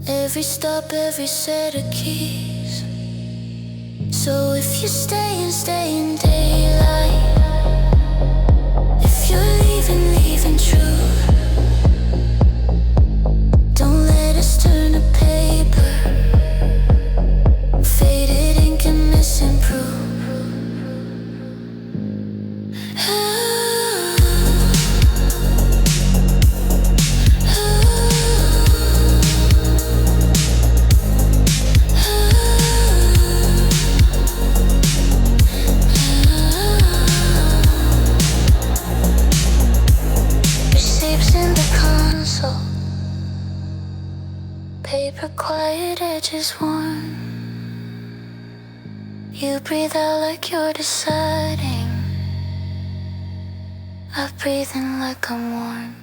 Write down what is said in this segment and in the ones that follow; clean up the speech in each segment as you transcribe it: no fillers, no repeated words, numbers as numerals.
Every stop, every set of keys. So if you stay in daylight. If you're leaving true. Don't let us turn to paper. Faded ink and missing proof. Paper quiet, edges warm. You breathe out like you're deciding. I breathe in like I'm warmed.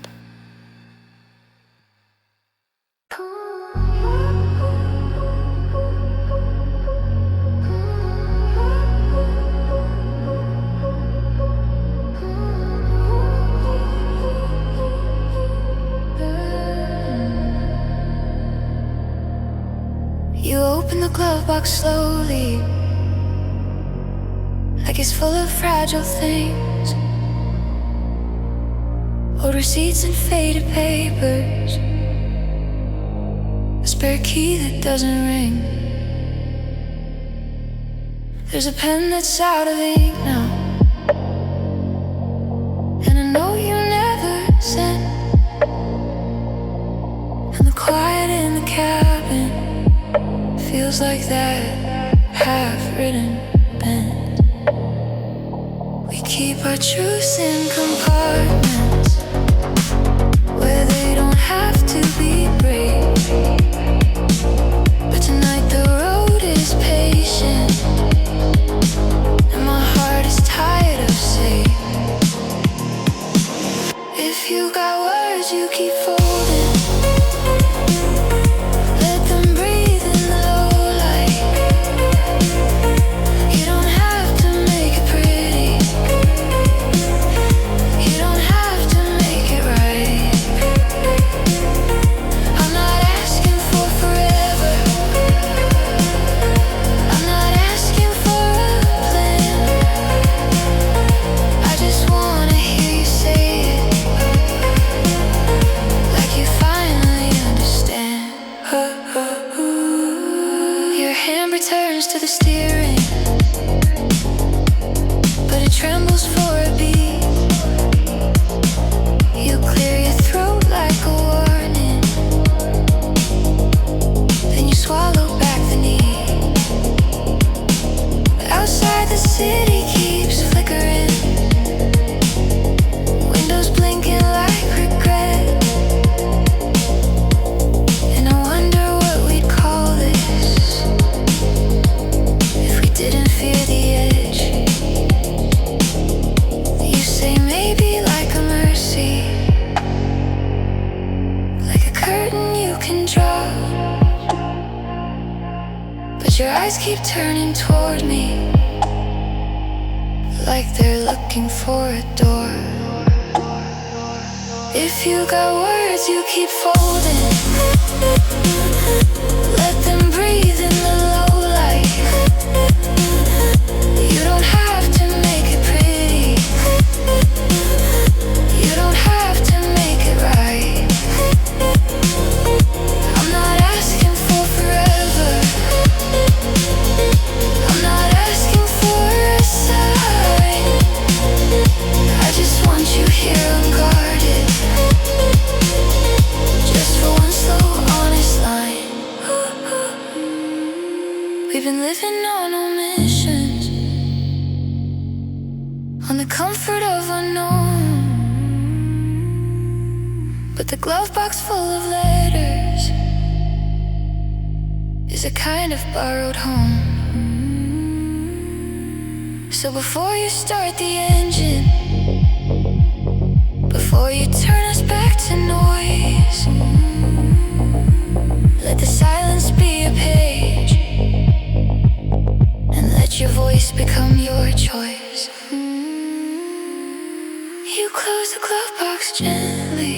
You open the glove box slowly, like it's full of fragile things. Old receipts and faded papers, a spare key that doesn't ring. There's a pen that's out of ink now, and I know you never sent. And the quiet in the cabin feels like that half-written pen. We keep our truths in compartments where they don't have to be brave. But tonight the road is patient and my heart is tired of saying, if you got words you keep folding, let them breathe in the low light. You don't have to make it pretty, you don't have to make it right. I'm not asking for forever, I'm not asking for a plan. I just wanna hear you say it like you finally understand. Your hand returns to the steering, but it trembles for a beat. You clear your throat like a warning, then you swallow back the need. Outside the city keeps flickering, windows blinking like regret. And I wonder what we'd call this if we didn't fear the edge. You say maybe like a mercy, like a curtain you can draw, but your eyes keep turning toward me like they're looking for a door. If you got words you keep folding, let them breathe in the low light. You don't have to make it pretty, you don't have to make it right. I'm not asking for forever, I'm not asking for a sign. I just want you here unguarded, just for one slow honest line. We've been living on omissions, on the comfort of unknown, but the glove box full of letters is a kind of borrowed home. So before you start the engine, before you turn us back to noise, let the silence be a page, and let your voice become your choice. You close the glove box gently,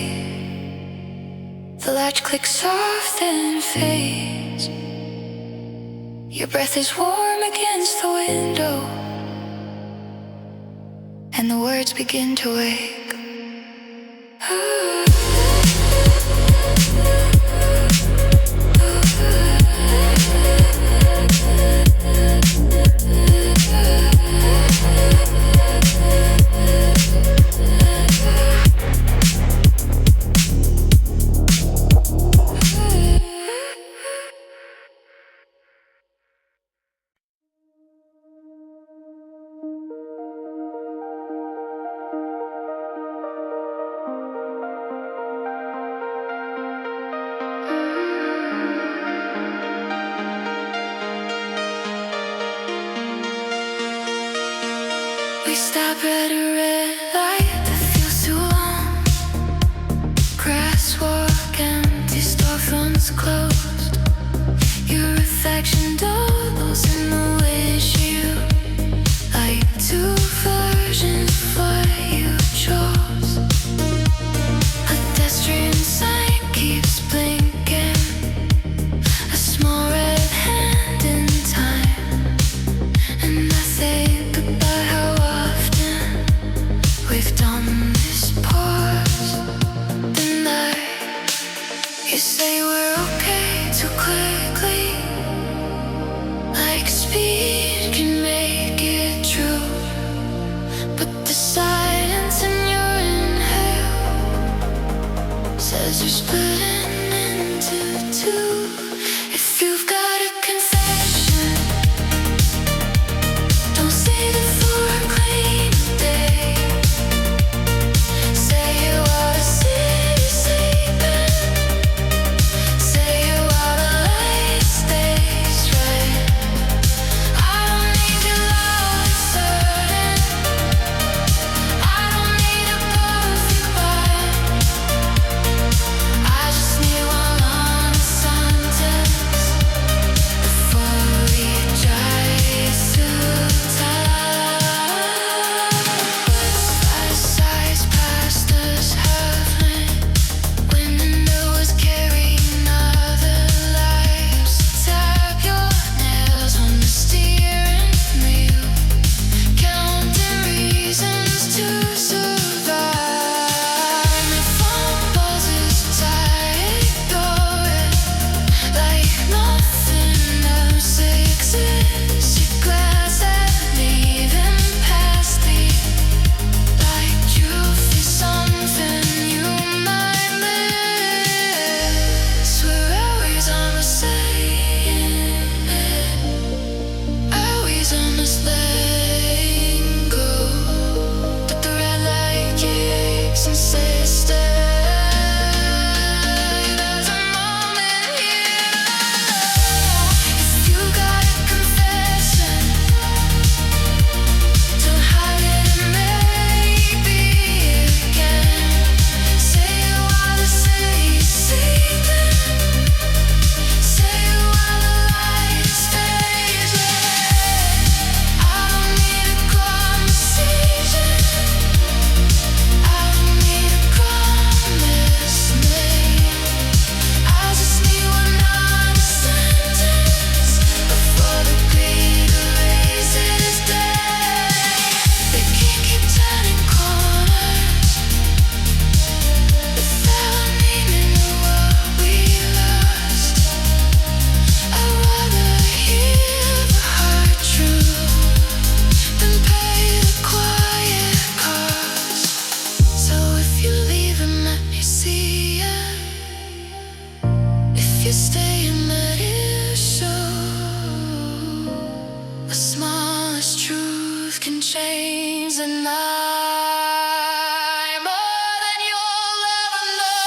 the latch clicks soft and fades. Your breath is warm against the window, and the words begin to wake. We stop at a red light that feels too long. Grass walk empty, storefronts closed. Your reflection doubles in the windshield, like two versions of what you chose. A pedestrian sign keeps blinking, a small red hand in time. And I think about how we've done this pause the night. You say we're okay too quickly, like speed can make it true. But the silence in your inhale says you're splitting into two. If you've got a confession, chains and I'm more than you'll ever know.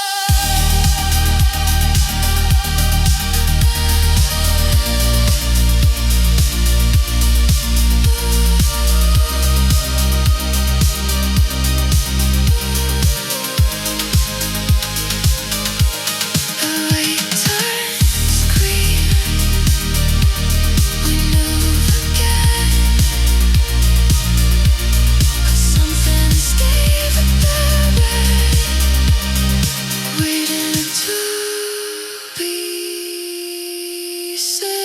The way time scream, we move again. But something stayed buried, waiting to be said.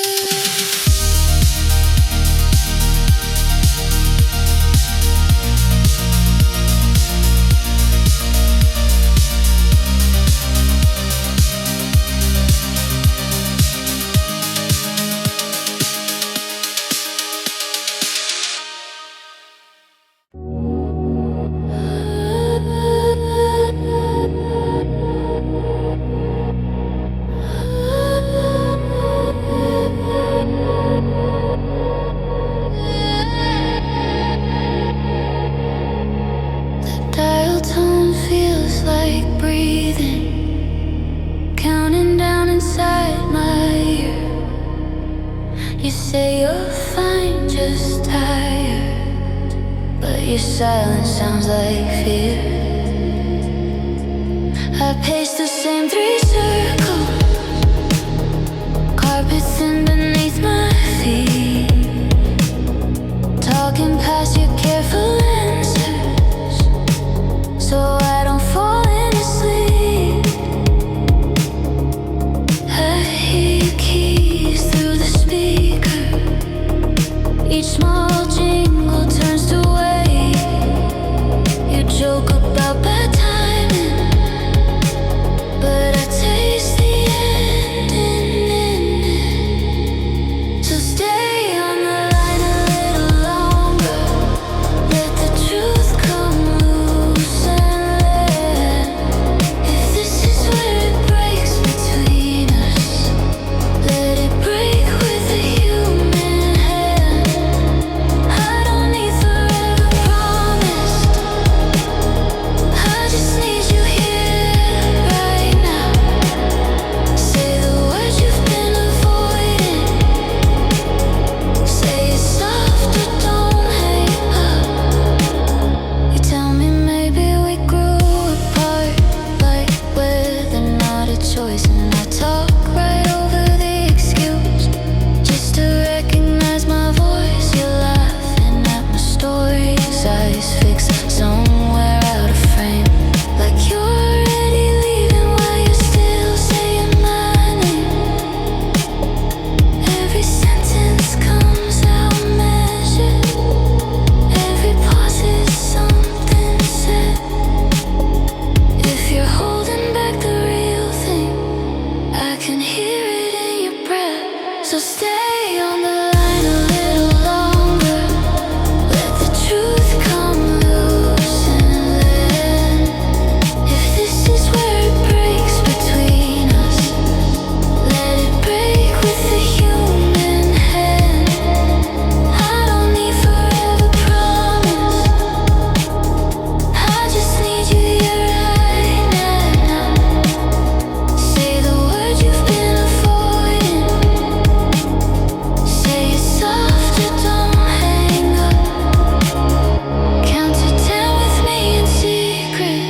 Dial tone feels like breathing, counting down inside my ear. You say you're fine, just tired, but your silence sounds like fear. I pace the same 3 circles, carpet thin beneath my feet, talking past your careful answers, so I don't fall into sleep. I hear your keys through the speaker. Each small jingle turns to weight. You joke about bad timing, but I taste the ending. So stay on the line a little longer. Let the truth come loose and let. If this is where it breaks between us, let it break with a human hand. I don't need forever promised, I just need you here right now. Say the words you've been avoiding, say it soft or don't hang up. You tell me maybe we grew apart, like we're not a choice, and I talk right over the excuse just to recognize my voice. You're laughing at my stories, eyes fixed somewhere out of frame, like you're already leaving while you're still saying my name. Every sentence comes out measured, every pause is something said. If you're holding back the real thing, I can hear it in your breath. So stay on the line a little longer. Let the truth come loose and let. If this is where it breaks between us, let it break with a human hand. I don't need forever promise, I just need you here right now. Say the words you've been avoiding, say it soft or don't hang up. Count to 10 with me in secret,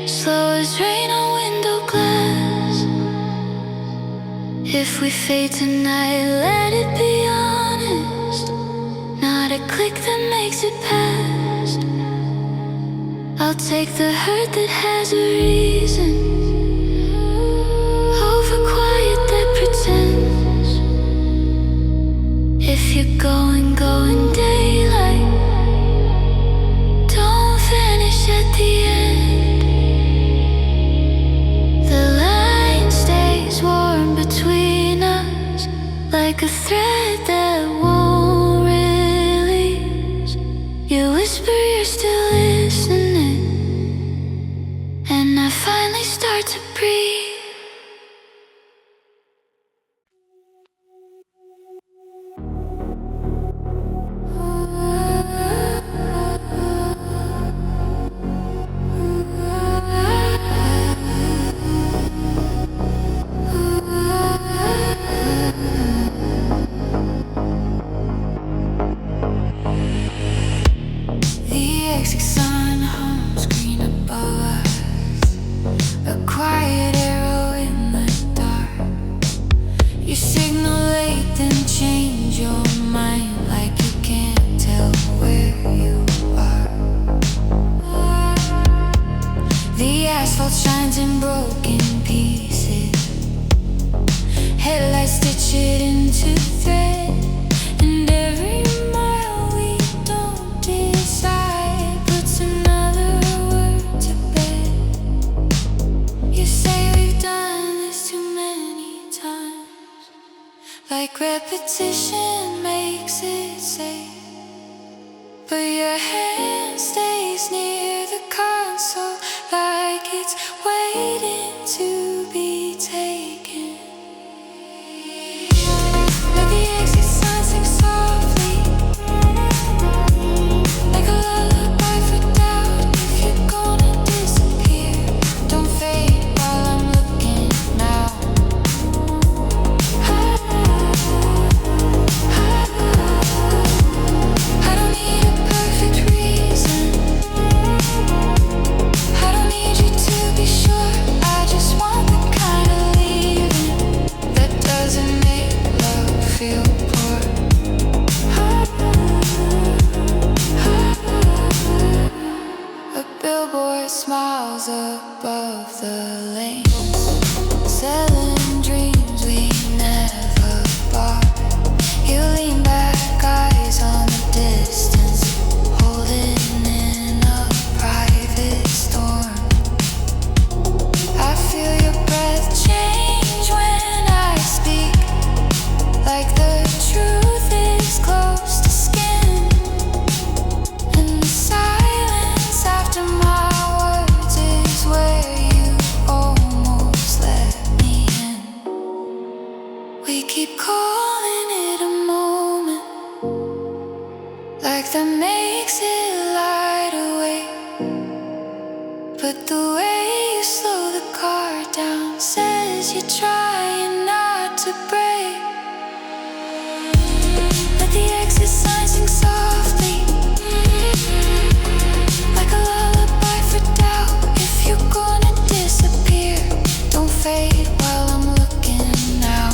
slow as rain on window glass. If we fade tonight, let it be honest, not a click that makes it past. I'll take the hurt that has a reason over quiet that pretends. If you're going daylight, don't vanish at the end. The line stays warm between us, like a thread that won't release. You whisper you're still listening, and I finally start to breathe. Like repetition makes it safe, but your hand stays near the console like it's waiting to be taken. Let the exit sign sing softly, like a lullaby for doubt. If you're gonna disappear, don't fade while I'm looking now. I don't need a perfect reason, I don't need you to be sure. I just want the kind of leaving that doesn't make love feel poor. A billboard smiles above the lanes, selling dreams we never bought. You lean back, eyes on the distance, holding in a private storm. I feel your breath change when I speak, like the truth is close to skin. And the silence after my words is where you almost let me in. We keep calling it a moment, like that makes it light away. But the way you slow the car down says you're trying not to break. Let the exit sign sing softly, like a lullaby for doubt. If you're gonna disappear, don't fade while I'm looking now.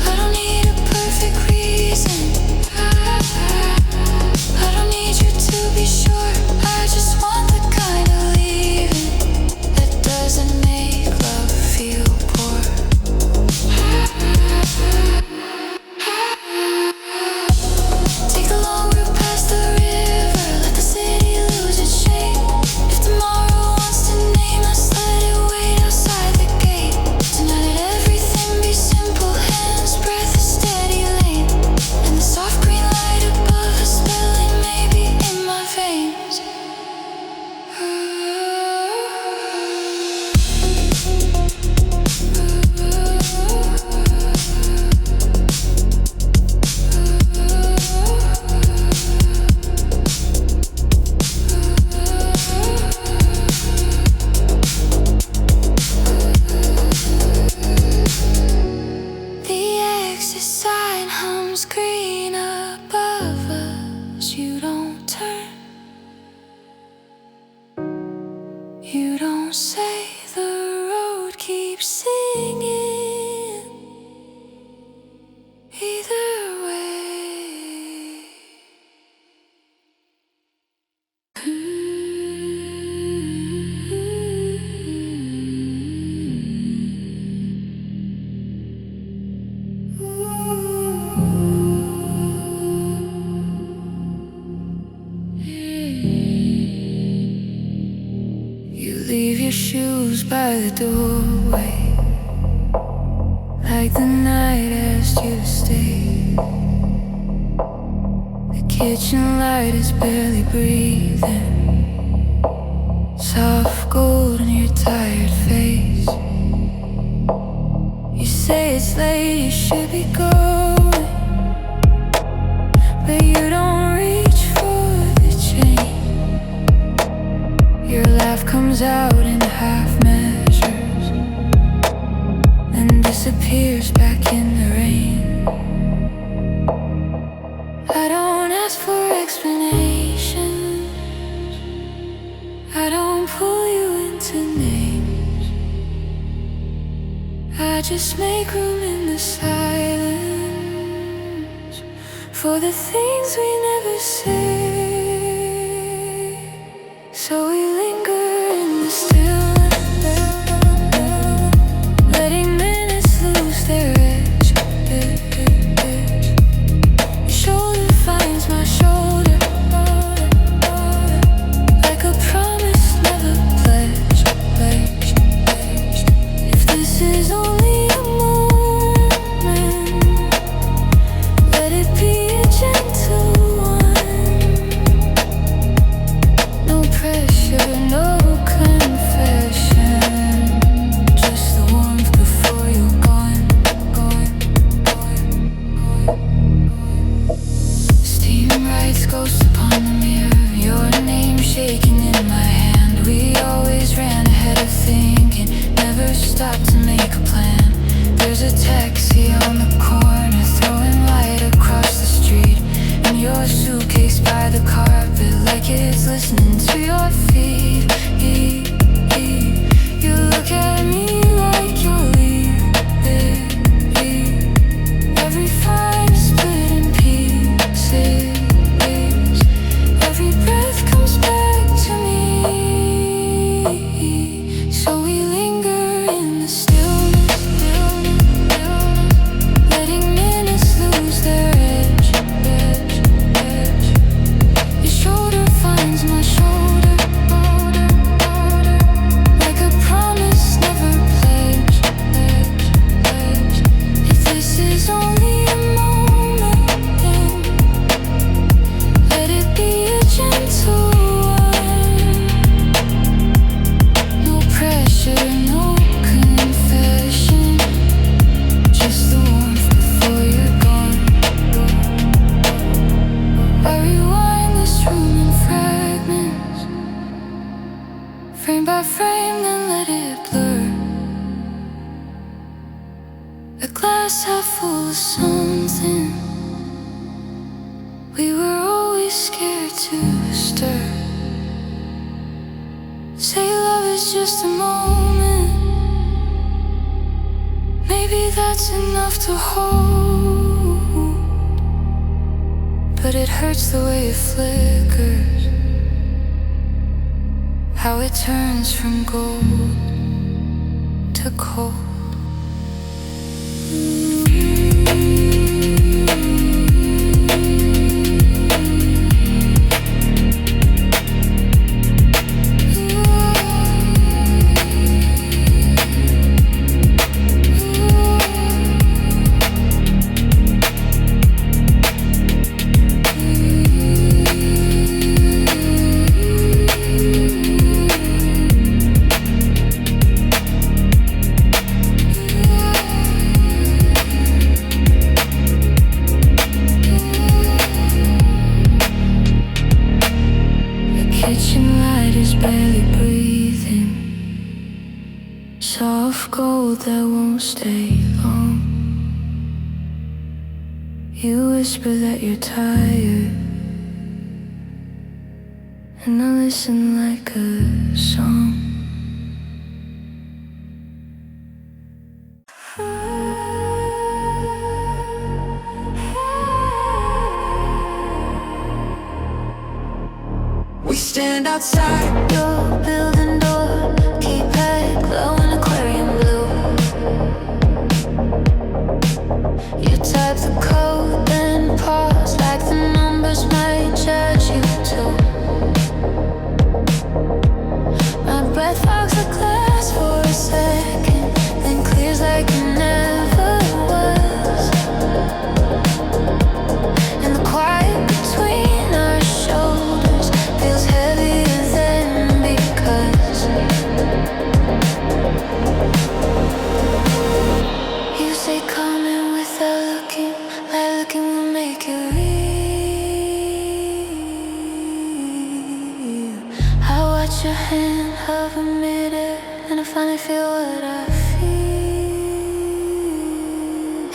I don't need a perfect reason, I don't need you to be sure. I just want the kind of leaving that doesn't make love feel poor. Take the long route past the river, let the city lose its shape. If tomorrow wants to name us, let it wait outside the gate. Tonight let everything be simple, hands, breath, a steady lane. And the soft green light above us spilling maybe in my veins. The exit sign hums green above us. You don't turn, you don't say, the road keeps singing. Either way. You leave your shoes by the doorway, like the night asked you to stay. The kitchen light is barely breathing, soft gold on your tired face. You say it's late, you should be going, but you don't reach for the chain. Your laugh comes out in half measures, then disappears back in the rain. I don't ask for explanations, I don't pull you into names. I just make room in the silence for the things we never say. So we linger in the stillness, letting minutes lose their edge. Your shoulder finds my shoulder, like a promise never pledged. stop to make a plan. There's a taxi on the corner, throwing light across the street. And your suitcase by the carpet, like it's listening to your feet. You look at me like you're leaving. Every fight is split in pieces. Every breath comes back to me. So we linger in the stillness, letting minutes lose their edge. Your shoulder finds my shoulder, like a promise never pledged. If this is only a moment, let it be a gentle one. No pressure, no confession, just the warmth before you're gone. I rewind this room in fragments, frame by frame, then let it blur. A glass half full of something we were always scared to stir. Say love is just a moment, maybe that's enough to hold. But it hurts the way it flickers, how it turns from gold to cold. Kitchen light is barely breathing, soft gold that won't stay long. You whisper that you're tired, and I listen like a song. We stand outside Your building door, keypad glowing aquarium blue. You type the code, then pause like the numbers might judge you too. My breath fogs the glass for a second, then clears like it never was. And the quiet between our shoulders feels heavier than because you say come in without looking, like looking will make it real. I watch your hand hover midair, and I finally feel what I feel.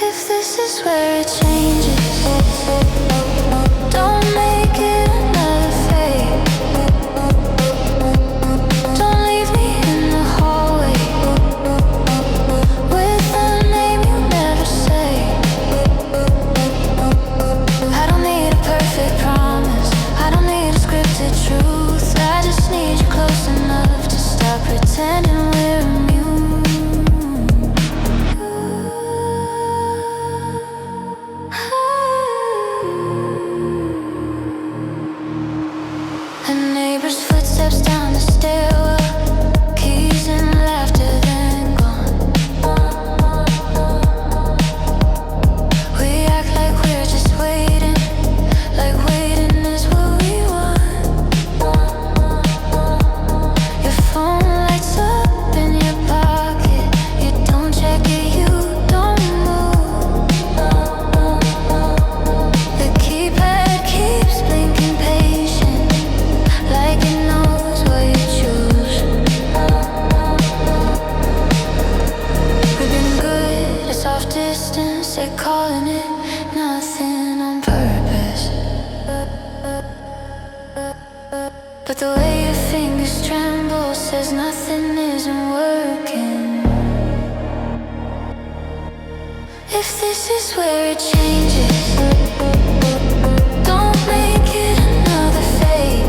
If this is where it changes, don't make it another fate. Don't leave me in the hallway with a name you never say. I don't need a perfect promise, I don't need a scripted truth. I just need you close enough to stop pretending we're immune. like calling it nothing on purpose. But the way your fingers tremble says nothing isn't working. If this is where it changes, don't make it another fate.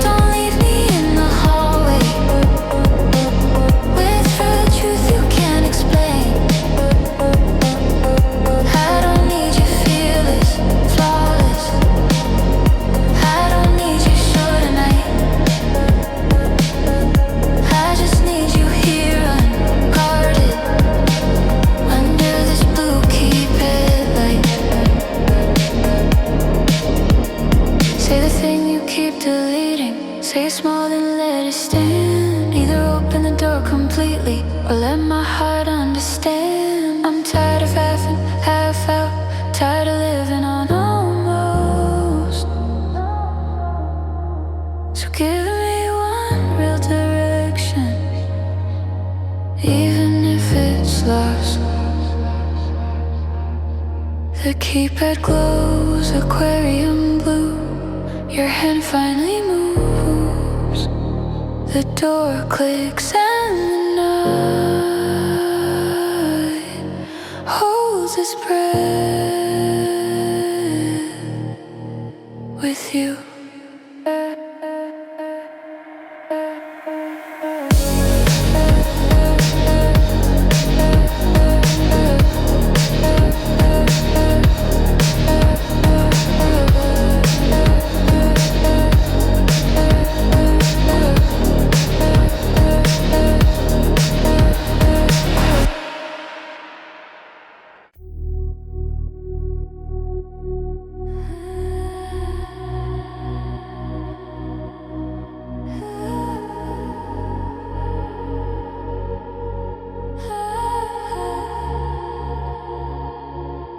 Don't leave me in the hallway with real truth you can't explain. I don't need you fearless, flawless. I don't need you sure tonight. I just need you here unguarded under this blue keep headlight. Say the thing you keep deleting. Say it small then let it stand. Either open the door completely or let my heart understand. I'm tired of half in, half out. Tired of living on almost. So give me one real direction, even if it's lost. The keypad glows aquarium blue. Your hand finally moves. The door clicks and the night holds its breath with you.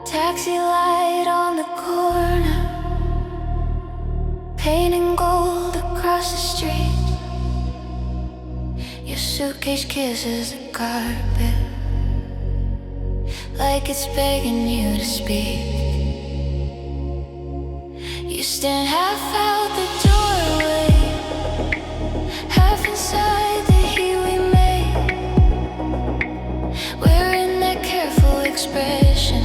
Taxi light on the corner, painting gold across the street. Your suitcase kisses the carpet like it's begging you to speak. You stand half out the doorway, half inside the heat we made, wearing that careful expression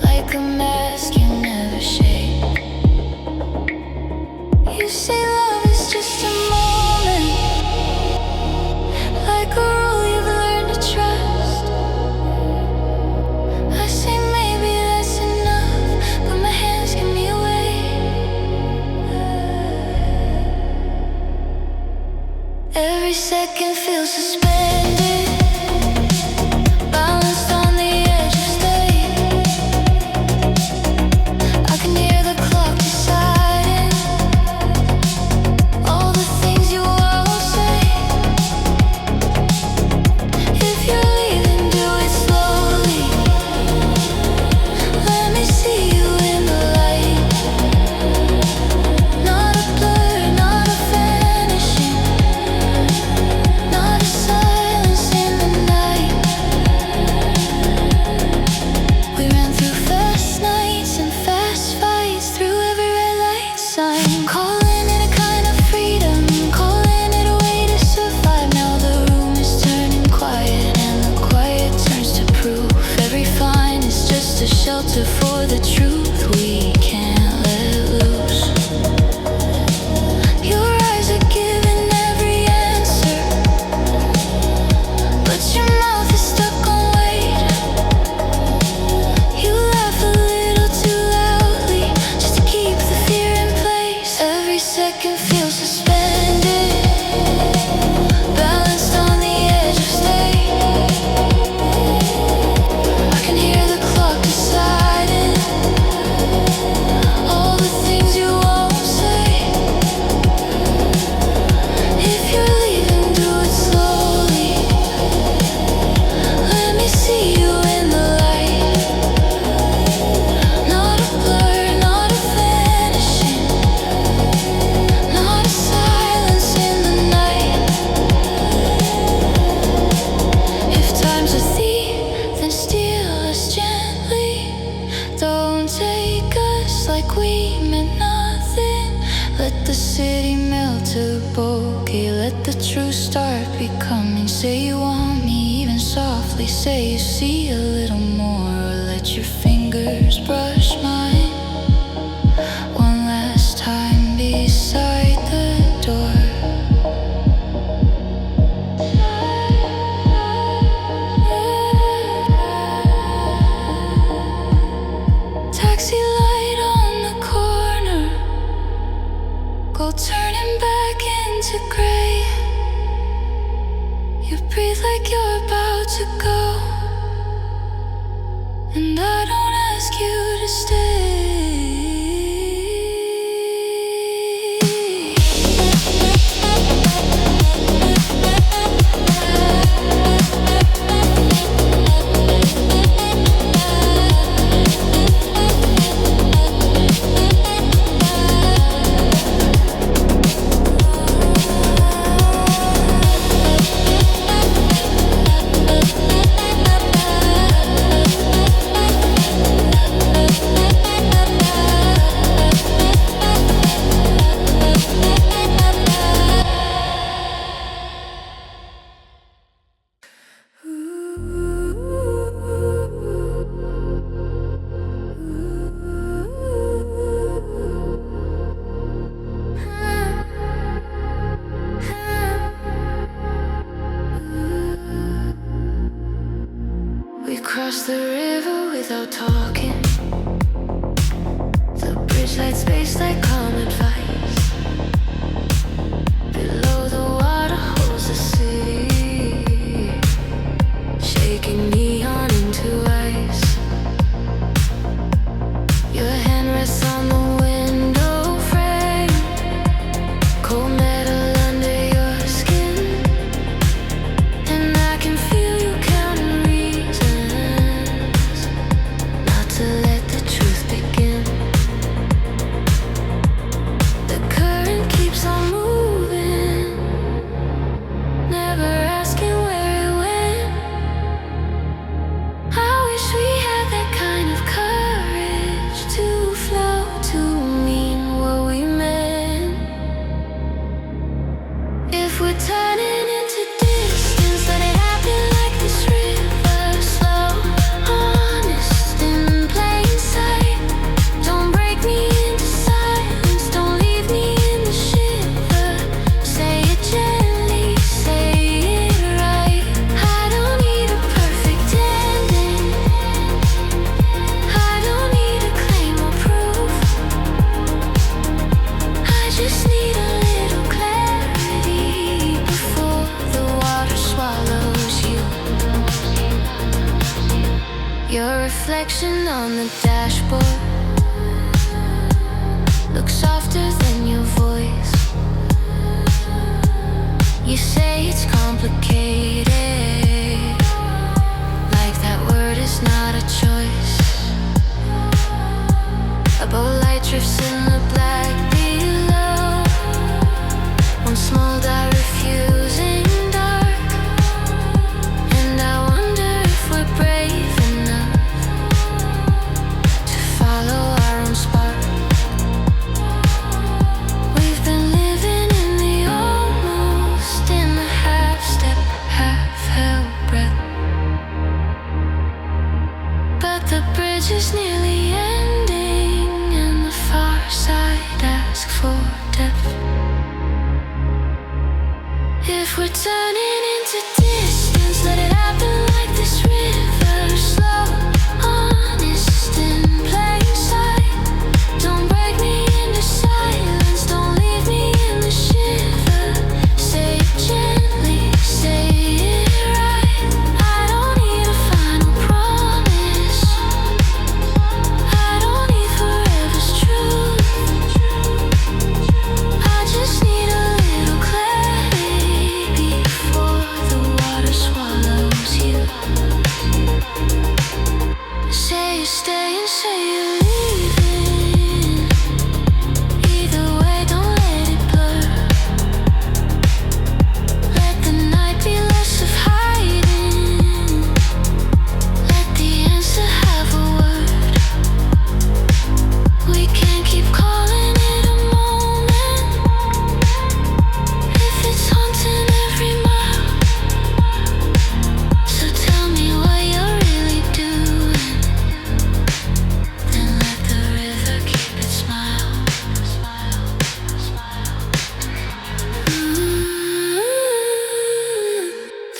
like a mask you never shake. You say love is just a moment, like a rule you've learned to trust. I say maybe that's enough, but my hands give me away. Every second feels suspended, balanced on the edge of state. I can hear the clock deciding all the things you won't say. If you're leaving, do it slowly. Let me see you in the light. Not a blur, not a vanishing, not a silence okay. Let the truth start becoming. Say you want me, even softly. Say you see a little more, or let your fingers brush mine one last time beside the door. Taxi light on the corner, go turning back into gray. You breathe like you're about to go, and I don't ask you to stay. Cross the river without talking. The bridge lights space like calm advice. Below the water holds the city, shaking neon into ice. Your hand rests on the window frame, cold metal under your skin, and I can feel you counting reasons to let the truth begin. The current keeps on moving, never asking where it went. I wish we had that kind of courage to flow, to mean what we meant. If we're turning into distance, let it happen like this river, slow, honest in plain sight. Don't break me into silence, don't leave me in the shiver. Say it gently, say it right. I don't need a perfect ending, I don't need a claim or proof. I just need a little clarity before the water swallows you. Your reflection on the dashboard looks softer than your voice. You say it's complicated, like that word is not a choice. A boat light drifts in the black below, one small dot refusing dark, and I wonder if we're brave enough to follow our own spark. We've been living in the almost, in the half step, half held breath, but the bridge is nearly ending, and the far side asks for depth. If we're turning into distance, let it happen like this river, slow, honest in plain sight. Don't break me into silence, don't leave me in the shiver. Say it gently, say it right. I don't need a final promise, I don't need forever's truth. I just need a little clarity before the water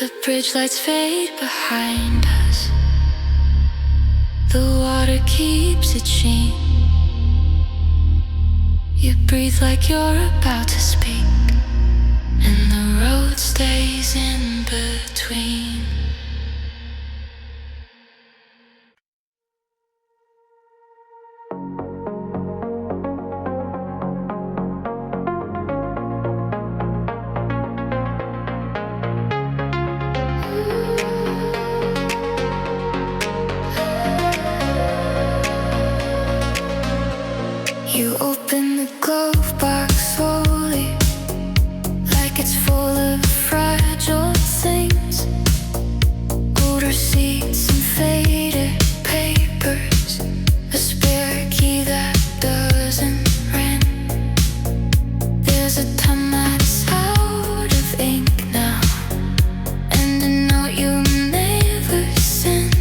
The bridge lights fade behind us. The water keeps its sheen. You breathe like you're about to speak, and the road stays in between. You open the glove box slowly, like it's full of fragile things. Older seats and faded papers, a spare key that doesn't ring. There's a ton that's out of ink now, and a note you never sent.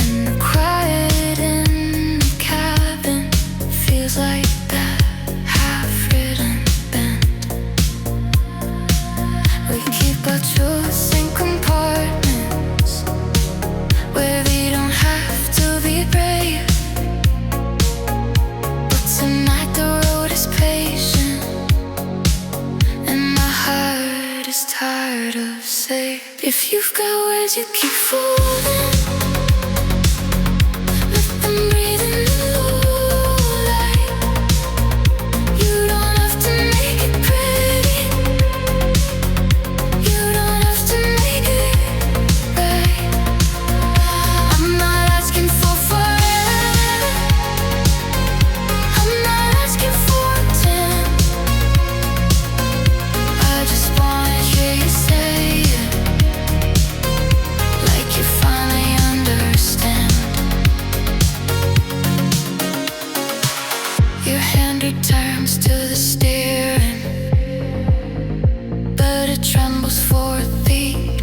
And the quiet in the cabin feels like that half-written bend. We keep our truths in compartments where we don't have to be brave. But tonight the road is patient, and my heart is tired of safe. If you've got words you keep falling, let them breathe in the moonlight. You don't have to make it pretty, you don't have to make it right. I'm not asking for forever, I'm not asking for 10. I just wanna hear you say it, like you finally understand. Your hand returns to the steering, but it trembles for a beat.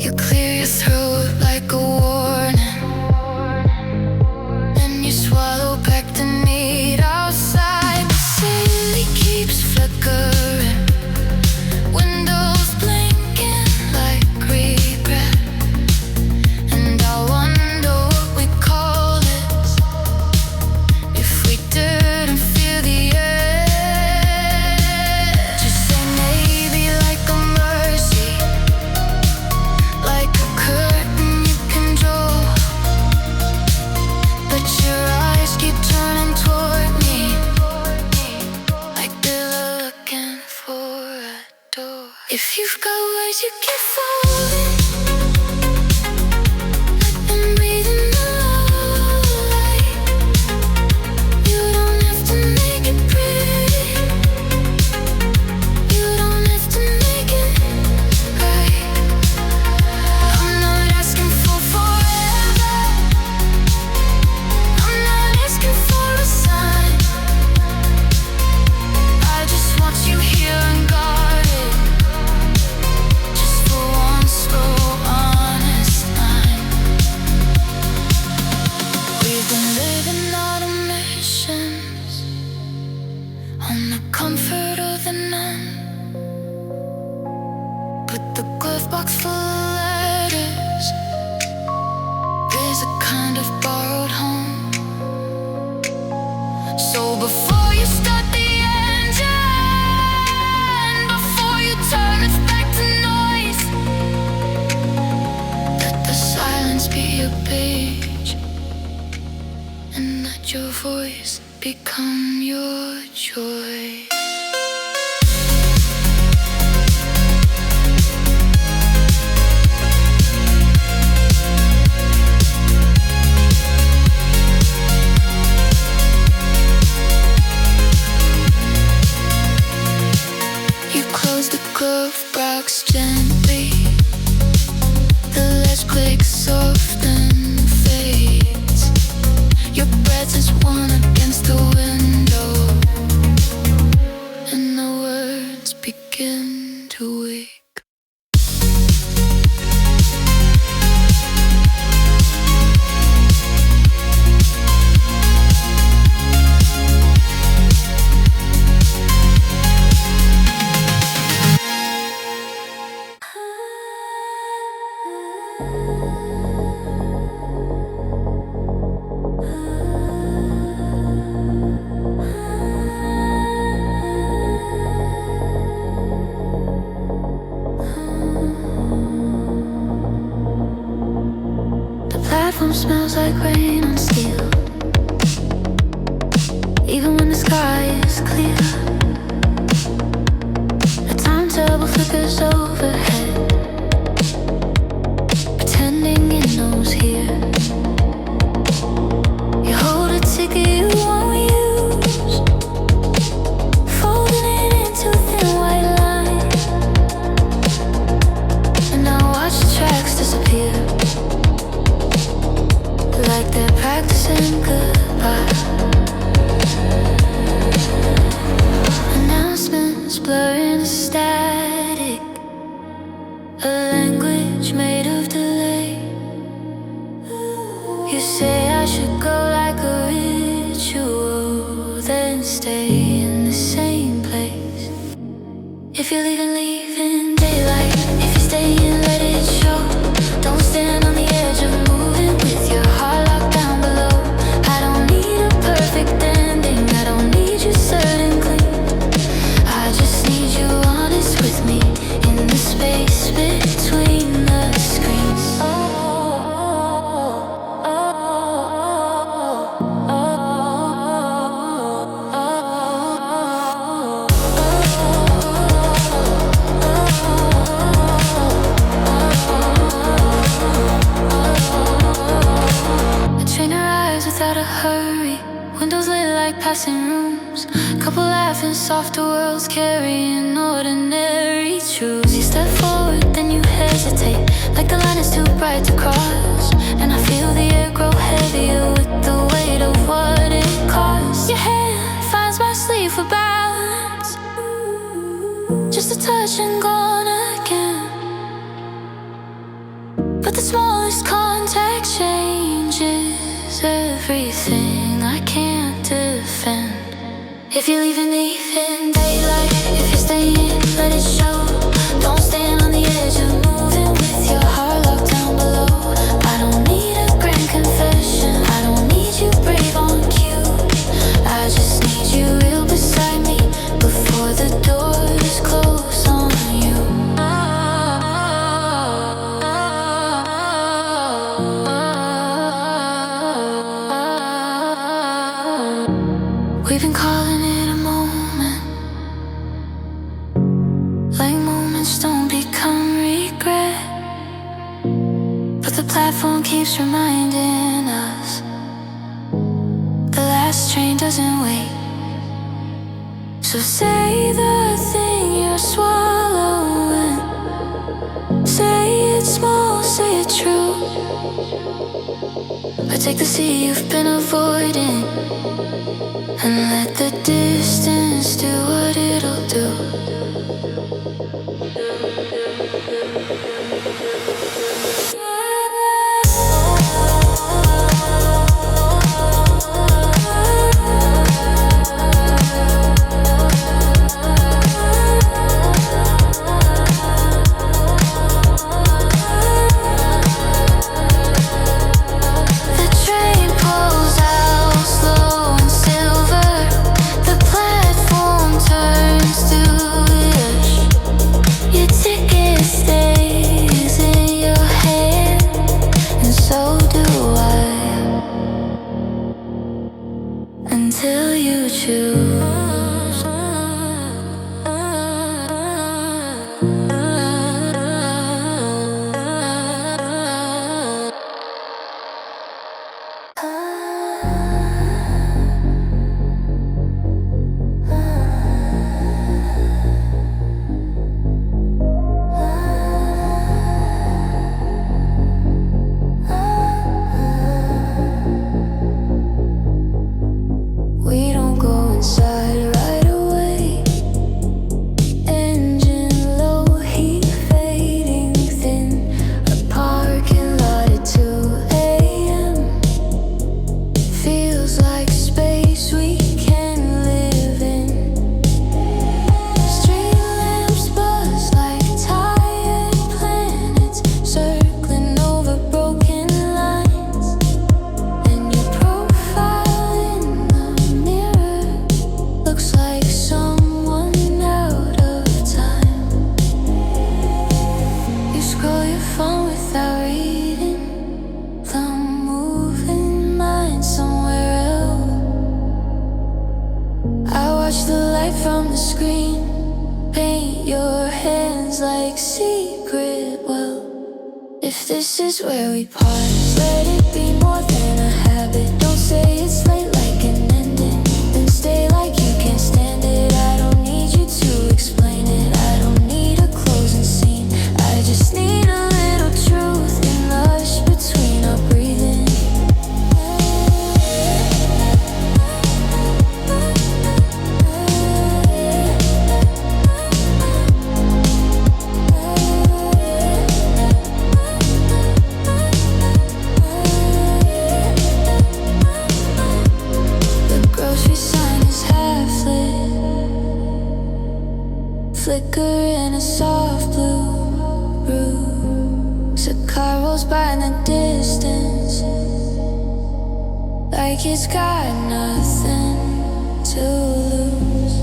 You clear your throat like a warning, and you swallow back the need. Outside the city keeps flickering, windows blinking like regret. And I wonder what we call this if we didn't feel the edge. Just say maybe like a mercy, like a curtain you can draw. But your eyes keep turning toward me, like they're looking for a door. If you've got words you keep falling, let them breathe in the light. You don't have to make it pretty, you don't have to make it right. I'm not asking for forever, I'm not asking for a sign. I just want you here and guarded, just for one slow, honest night. We've been living out of missions on the comfort of the numb. Put the glove box full of letters is a kind of borrowed home. So before you start the engine, before you turn it back to noise, let the silence be your page, and let your voice become your joy. You close the glove box gently, the latch clicks soft and fades. Your breath is one against the window, and the words begin to wake. smells like rain on steel. Even when the sky is clear, a timetable flickers overhead, pretending it knows here. You hold a ticket you won't use, folding it into a thin white line, and now watch the tracks disappear, like they're practicing goodbye. Announcements blur into static, a language made of delay. You say I should go like a ritual, then stay in the same place. If you're leaving, leave in daylight. If you're staying, let it show. Don't stand on the edge of moving with your heart locked down below. I don't need a perfect ending, I don't need you certain clean. I just need you honest with me in the space between the screens. A train arrives without a hurry, windows lit like passing rooms, couple laughing softer worlds carrying ordinary truths. You step forward, then you hesitate, like the line is too bright to cross, and I feel the air grow heavier with the weight of what it costs. Your hand finds my sleeve for balance, just a touch and gone again. But the smallest contact changes everything I can't defend. If you're leaving, leave in daylight. If you're staying, let it show. Don't stand on the edge of moving with your heart locked down below. I don't need a grand confession, I don't need you brave on cue. I just need you real beside me before the doors close on you. We've been calling it a moment, like moments don't become regret, but the platform keeps reminding us the last train doesn't wait. So say the thing you're swallowing, say it small, say it true, or take the sea you've been avoiding and let the distance do what it'll do. The train pulls out slow and silver, the platform turns to feelings like secret. Well, if this is where we part, let it be more than a habit. Don't say it's late like an ending, then stay like you can't stand it. I don't need you to explain it. I don't need a closing scene. I just need a little truth in the hush between our breathing. Flicker in a soft blue ruse. A car rolls by in the distance, like it's got nothing to lose.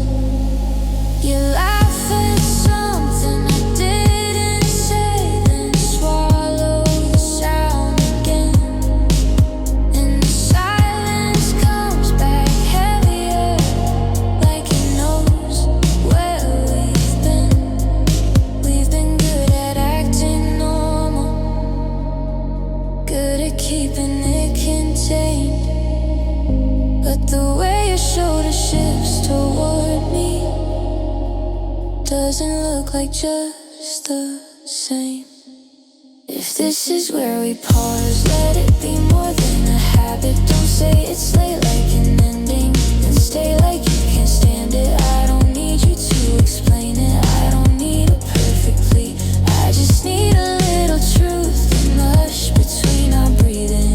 You laugh at something I didn't say, then swallow the sound again. And the silence comes back heavier, like it knows where we've been. We've been good at acting normal, good at keeping it contained. But the way your shoulder shifts toward me doesn't look like just the same. If this is where we pause, let it be more than a habit. Don't say it's late like an ending, then stay like you can't stand it. I don't need you to explain it. I don't need a perfect plea. I just need a little truth in the hush between our breathing.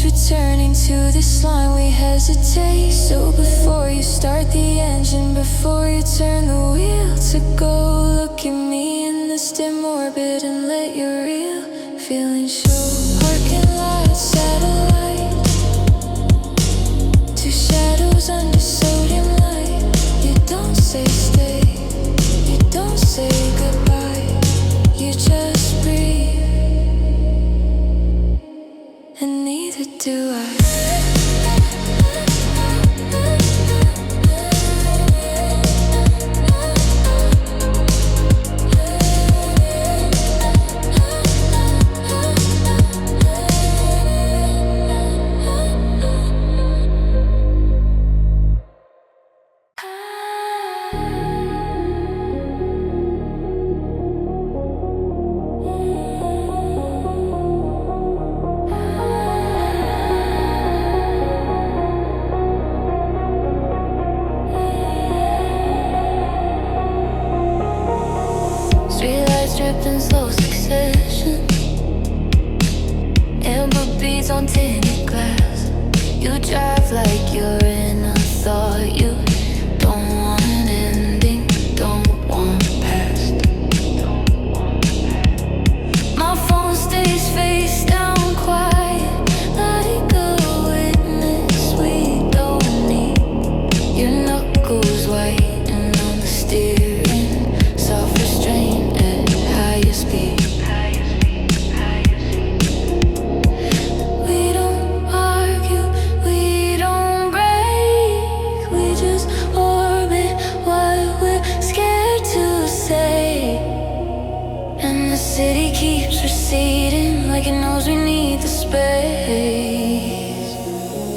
Returning to this line, we hesitate. So before you start the engine, before you turn the wheel to go, look at me in this dim orbit and let your real feeling show. Parking lot, satellite, two shadows under sodium light. You don't say stay, you don't say goodbye, you just breathe, and neither do I. Drip in slow succession, amber beads on tinted glass. You drive like you're in a thought. You don't want an ending, don't want past. My phone stays face down quiet, like a witness we don't need. Your knuckles whiten on the steering, soft restraint speed. We don't argue, we don't break, we just orbit what we're scared to say. And the city keeps receding like it knows we need the space.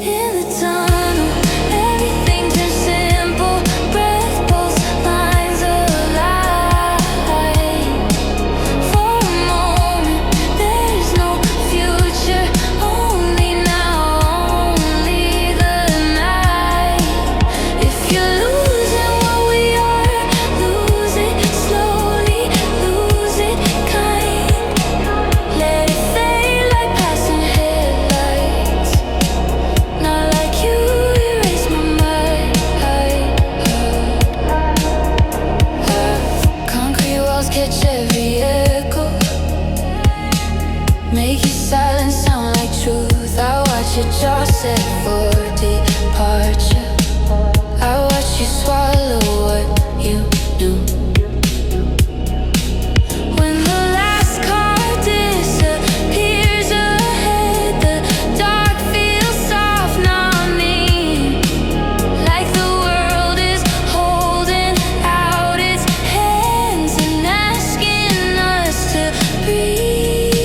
In the tunnel, everything turns simple, breath pulse, lines alive. For a moment, there's no future, only now, only the night. If you're losing what we are, lose it slowly, lose it kind. Let it fade like passing headlights. your jaw set for departure. I watch you swallow what you knew. When the last car disappears ahead, the dark feels soft, numbing, like the world is holding out its hands and asking us to breathe.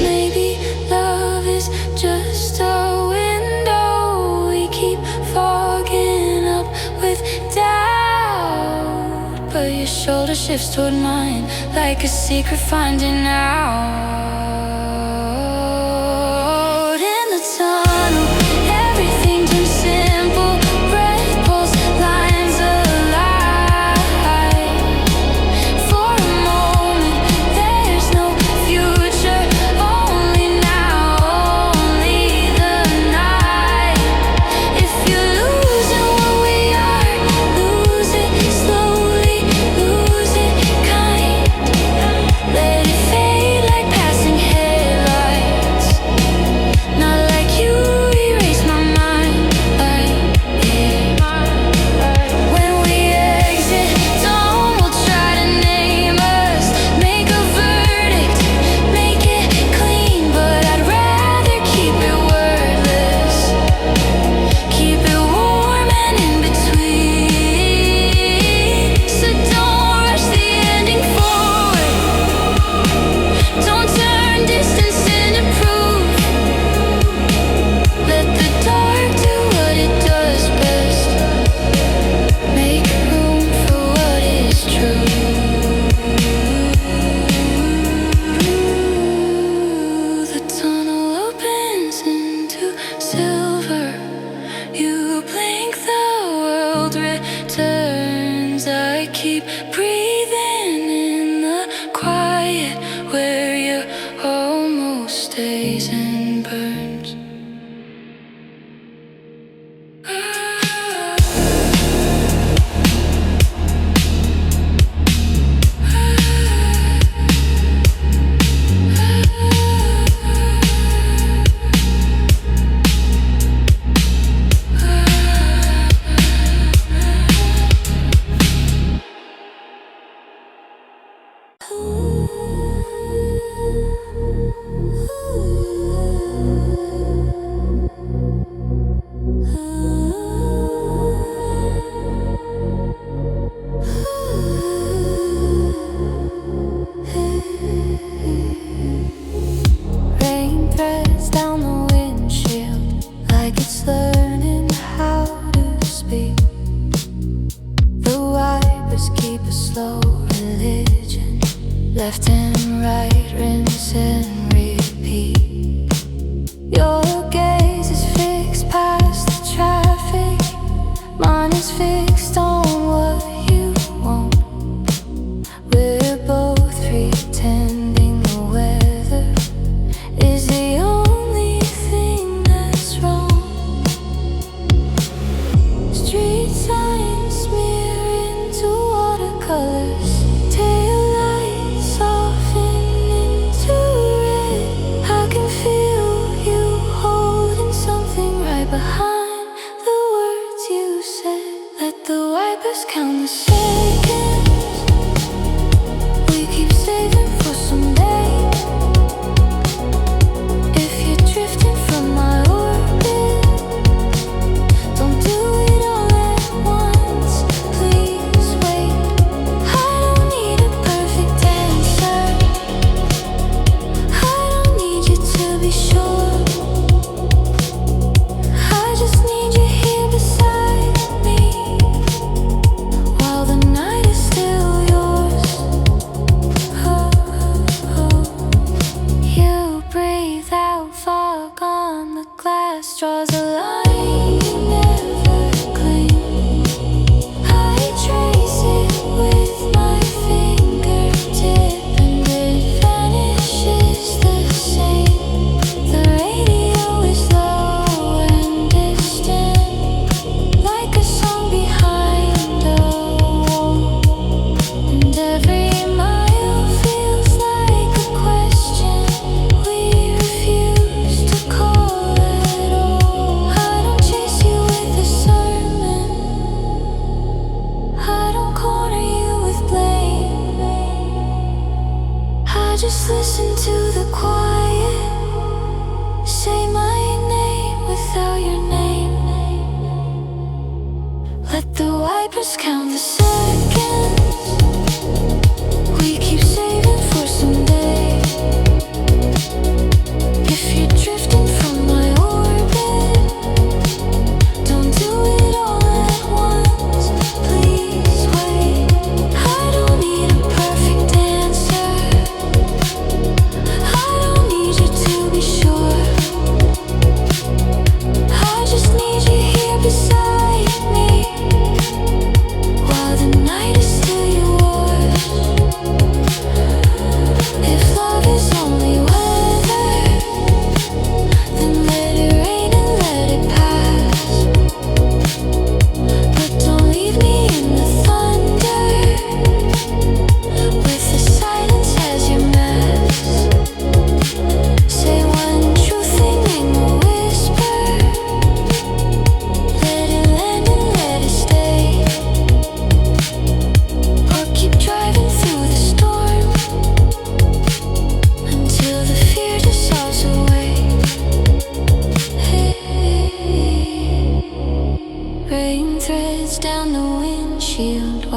Maybe love is just a window we keep fogging up with doubt, but your shoulder shifts toward mine like a secret finding out. In the tunnel, everything turns simple. Breath pulls lines alive. For a moment, there's no future. Only now, only the night. If you're losing what we are, lose it slowly, lose it kind. Let it fade like passing headlights. Not like you erase my mind, like when we exit, someone will try to name us, make a verdict, make it clean, but I'd rather keep it wordless, keep it warm and in between. So don't rush the ending forward, don't turn distance into proof. Let the dark do what it does best, make room for what is true. The tunnel opens into silver. You blink, the world returns. I keep breathing in the quiet where your almost stays and burns. Rain threads down the windshield like it's learning how to speak. The wipers keep a slow religion, left and right, rinse and repeat. Your gaze is fixed past the traffic, mine is fixed on what you want. We're both pretending the weather is the only thing that's wrong. Street signs smear into watercolors, tail lights soften into red. I can feel you holding something right behind the words you said. Let the wipers count the seconds we keep saving for someday. If you're drifting from my orbit, don't do it all at once. Please wait. I don't need a perfect answer. I don't need you to be sure. I just need you here beside me while the night is still yours. You breathe out, fog on the glass draws a line you never clean. I trace it with my fingertip and it vanishes the same. The radio is low and distant, like a song behind a wall. And every mile feels like a question we refuse to call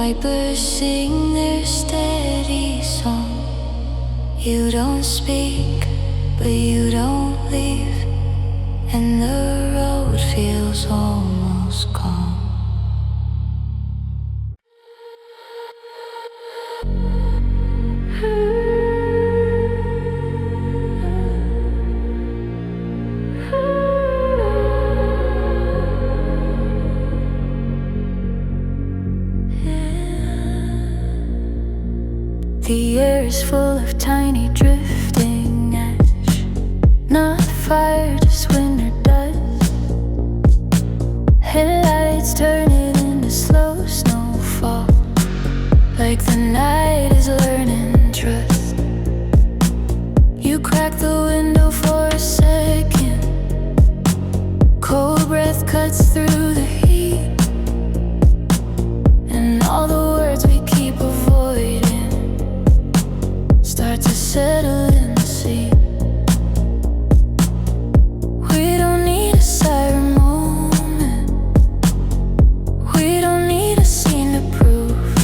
Blackbirds sing their steady song. You don't speak, but you don't leave, and the road feels almost calm. The air is full of tiny drifting ash, not fire, just wind or dust. Headlights turn it into slow snowfall, like the night is learning trust. You crack the window for a second, cold breath cuts through the heat, and all the words we keep avoiding start to settle in the sea. We don't need a siren moment, we don't need a scene to prove,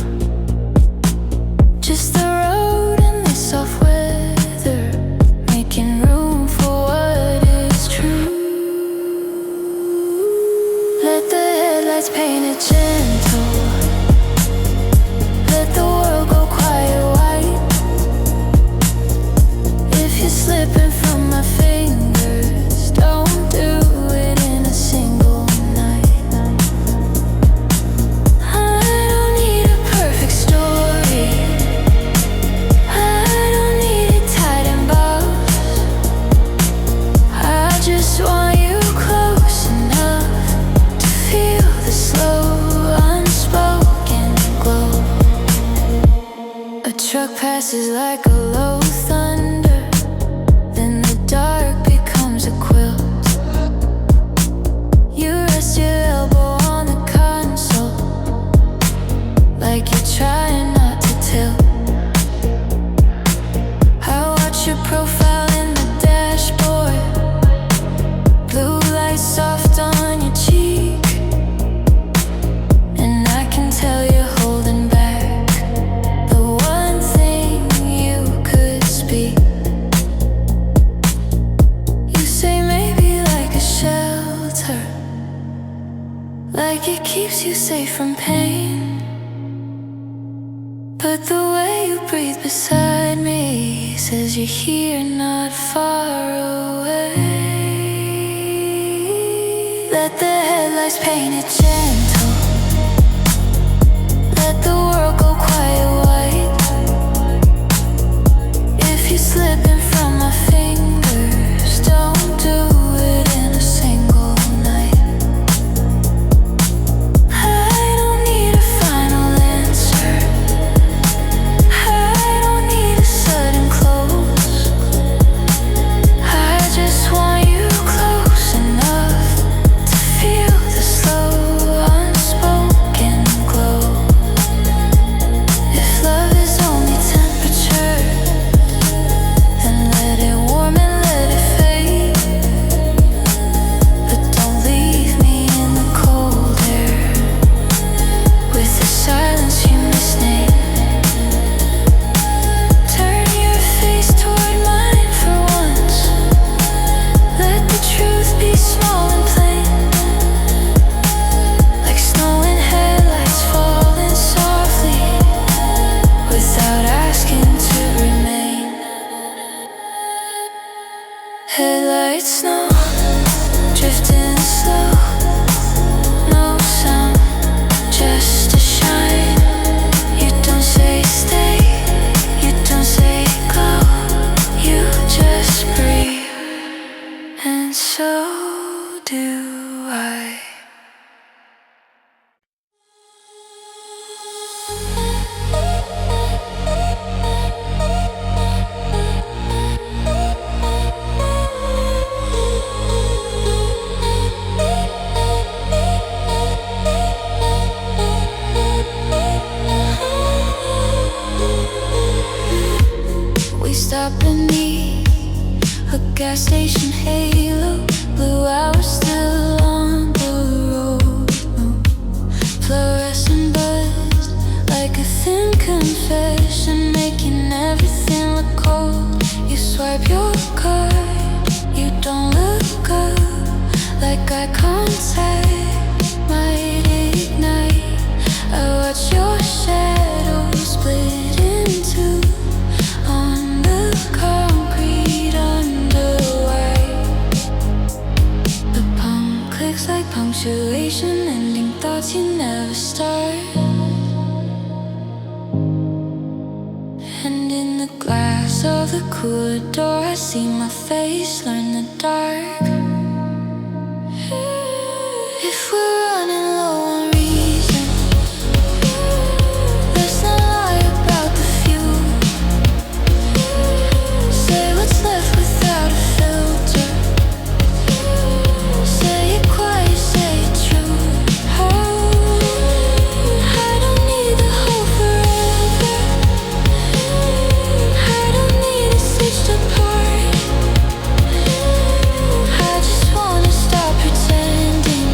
just the road and this soft weather, making room for what is true. Let the headlights paint it gentle, let the world go quiet white. If you're slipping from my fingers, don't do it in a single night. I don't need a perfect story, I don't need it tied in bows. I just want you close enough to feel the slow, unspoken glow. A truck passes like a low thunder, then the dark becomes a quilt. You rest your elbow on the console, like you're trying not to tilt. I watch your profile in the dashboard, blue light soft on your cheek, and I can tell you're holding back the one thing you could speak. You say maybe like a shelter, like it keeps you safe from pain, but the way you breathe beside me says you're here, not far away. Let the headlights paint it gentle, let the world go quiet white. If you're slipping from my fingers, don't do it in a single night. I don't need a final answer, I don't need a sudden close. I just want you close enough to feel the slow, unspoken glow. If love is only temperature, then let it warm and let it fade. But don't leave me in the cold air with the silence you misname. Turn your face toward mine for once, let the truth be small and plain, like snow in headlights falling softly without asking to remain. Headlights snow, drifting slow, no sound, just a shine. You don't say stay, you don't say go, you just breathe, and so do I. We stop beneath a gas station halo, blue hours still on the road. Fluorescent buzz confession, making everything look cold. You swipe your card, you don't look up, like eye contact might ignite. I watch your shadow split in two on the concrete under white. The palm clicks like punctuation, ending thoughts you never start. And in the glass of the cooler door, I see my face learn the dark. If we're running low on reason, let's not lie about the fuel. Say what's left without a filter. Say it quiet, say it true. I don't need the whole forever. I don't need it stitched apart. I just wanna stop pretending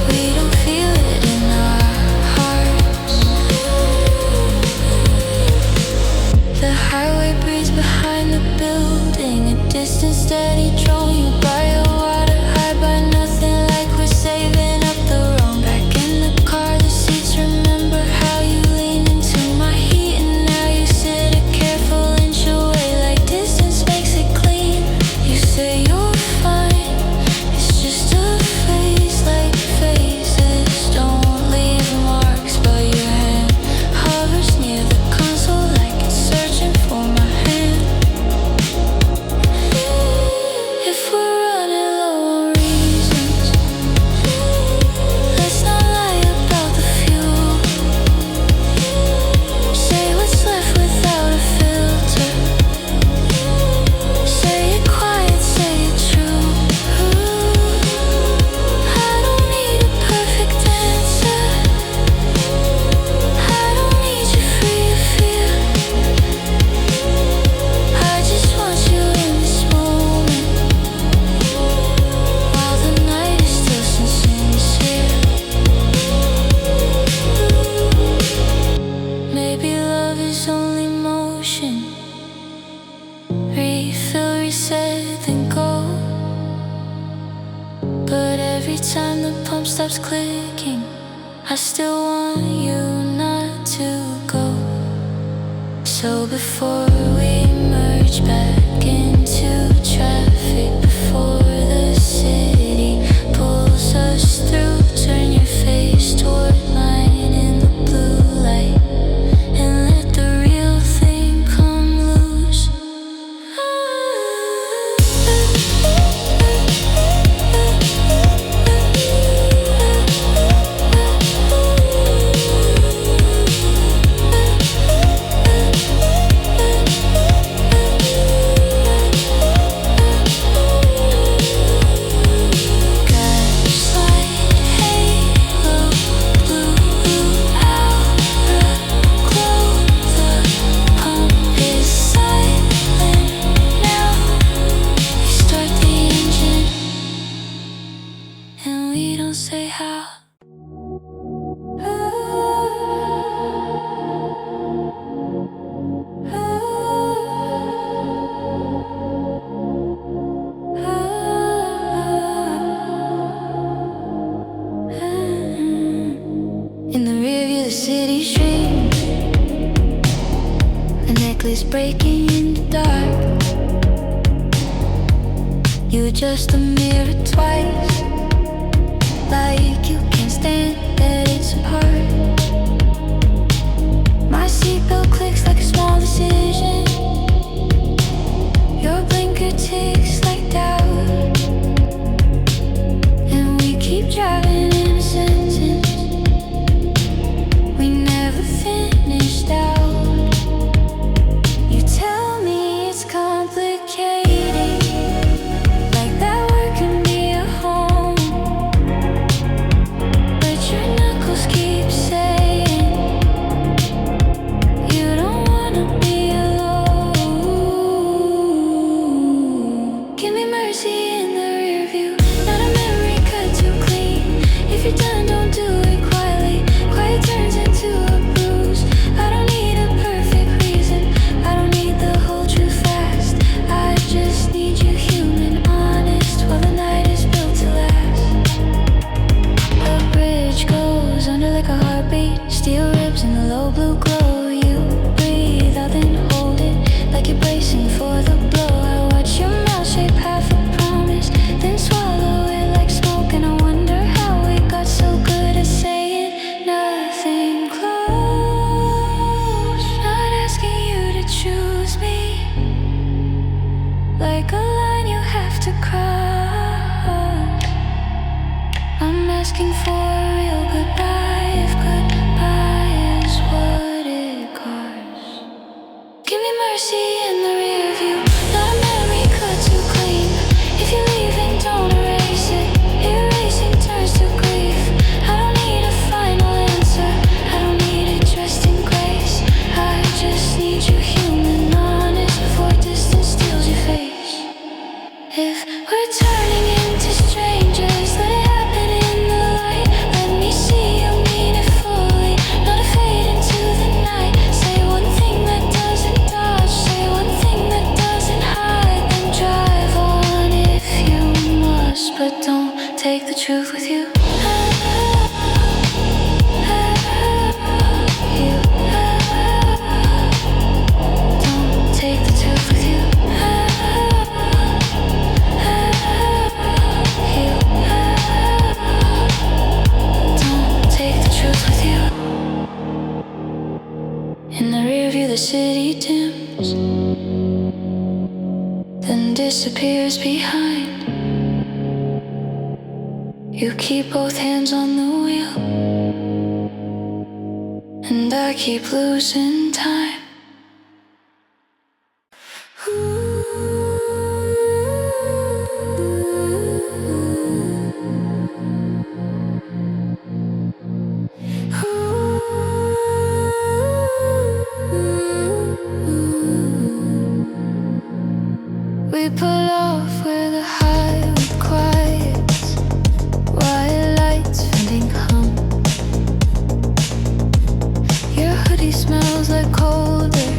we don't feel it in our hearts. The highway breathes behind the building, a distant steady drone. You by a water, high by nothing, like we're saving up the wrong. Back in the car, the seats remember how you leaned into my heat, and now you sit a careful inch away, like distance makes it clean. You say you're fine, it's just a phase, like phases don't leave marks, but your hand hovers near the console like it's searching for my hand. If we're running low on reasons, let's not lie about the fuel. Say what's left without a filter. Say it quiet, say it true. I don't need a perfect answer. I don't need you free to feel. I just want you in this moment, while the night is still sincere. Maybe love is only motion. Refill, reset, then go. But every time the pump stops clicking, I still want you not to go. So before we merge back into traffic, before the city pulls us through, turn your face toward mine in the blue light, and let the real thing come loose. Say how. In the rearview, the city streams, the necklace breaking in the dark. You adjust the mirror twice, like you can't stand that it's apart. My seatbelt clicks like a small decision. Your blinker ticks like doubt, and we keep driving in a sentence we never finished out. You tell me it's complicated, like that word can be a home, but your knuckles keep saying like a line you have to cross. I'm asking for a real goodbye, if goodbye is what it costs. Give me mercy in the rear view, not a memory cut too clean. If you're leaving, don't erase it. Erasing turns to grief. I don't need a final answer, I don't need it dressed in grace. I just need you human, honest, before distance steals your face. If we're turning into strangers, let it happen in the light. Let me see you mean it fully, not a fade into the night. Say one thing that doesn't dodge, say one thing that doesn't hide. Then drive on if you must, but don't take the truth with you. Don't take the truth with you. Don't take the truth with you. In the rear view the city dims, then disappears behind. You keep both hands on the wheel, and I keep losing time. We pull off where the highway quiets, white lights fending hum. Your hoodie smells like cold air,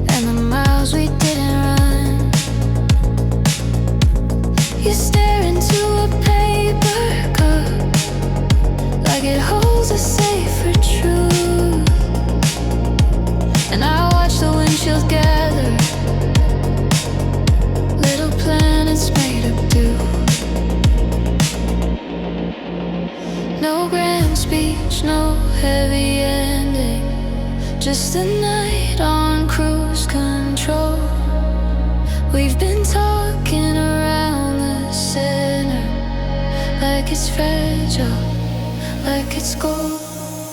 and the miles we didn't run. You stare into a paper cup, like it holds a safer truth. And I watch the windshield gather little planets made of dew. No grand speech, no heavy ending, just a night on cruise control. We've been talking around the center, like it's fragile, like it's gold.